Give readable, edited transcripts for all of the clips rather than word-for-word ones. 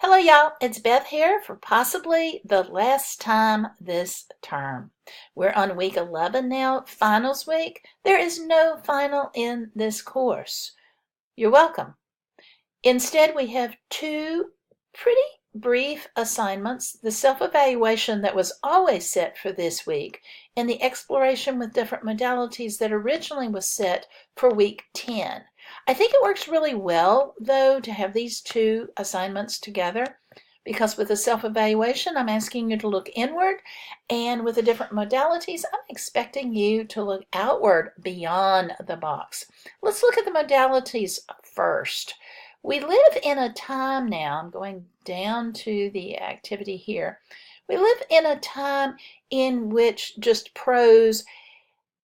Hello, y'all. It's Beth here for possibly the last time this term. We're on week 11 now, finals week. There is no final in this course. You're welcome. Instead, we have two pretty brief assignments, the self-evaluation that was always set for this week, and the exploration with different modalities that originally was set for week 10. I think it works really well, though, to have these two assignments together, because with the self-evaluation, I'm asking you to look inward, and with the different modalities, I'm expecting you to look outward beyond the box. Let's look at the modalities first. We live in a time now, I'm going down to the activity here. We live in a time in which just prose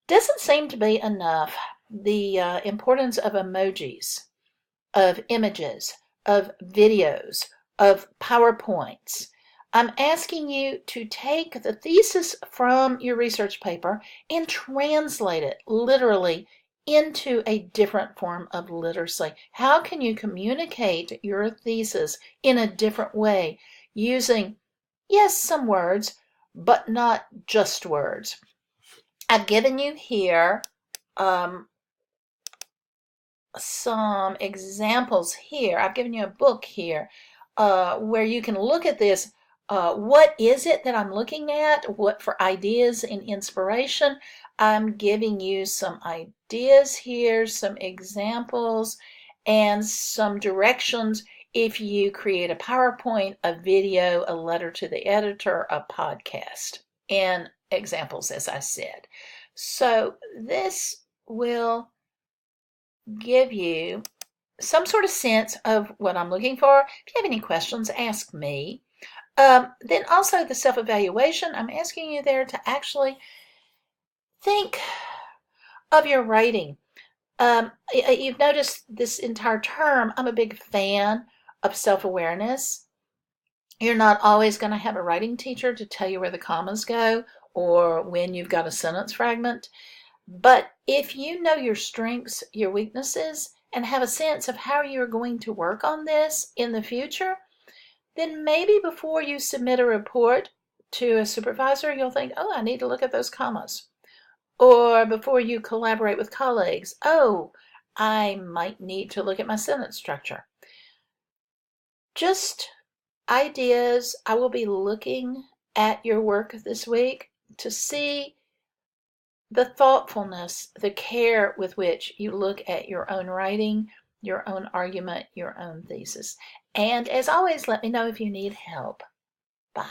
doesn't seem to be enough. The importance of emojis, of images, of videos, of PowerPoints. I'm asking you to take the thesis from your research paper and translate it literally into a different form of literacy. How can you communicate your thesis in a different way using, yes, some words, but not just words? I've given you here some examples here. I've given you a book here where you can look at this. What is it that I'm looking at? What for ideas and inspiration? I'm giving you some ideas here, some examples, and some directions if you create a PowerPoint, a video, a letter to the editor, a podcast, and examples, as I said. So this will give you some sort of sense of what I'm looking for. If you have any questions, ask me. Then also the self-evaluation, I'm asking you there to actually think of your writing. You've noticed this entire term, I'm a big fan of self-awareness. You're not always going to have a writing teacher to tell you where the commas go or when you've got a sentence fragment. But if you know your strengths, your weaknesses, and have a sense of how you're going to work on this in the future, then maybe before you submit a report to a supervisor, you'll think, oh, I need to look at those commas. Or before you collaborate with colleagues, oh, I might need to look at my sentence structure. Just ideas. I will be looking at your work this week to see the thoughtfulness, the care with which you look at your own writing, your own argument, your own thesis. And as always, let me know if you need help. Bye.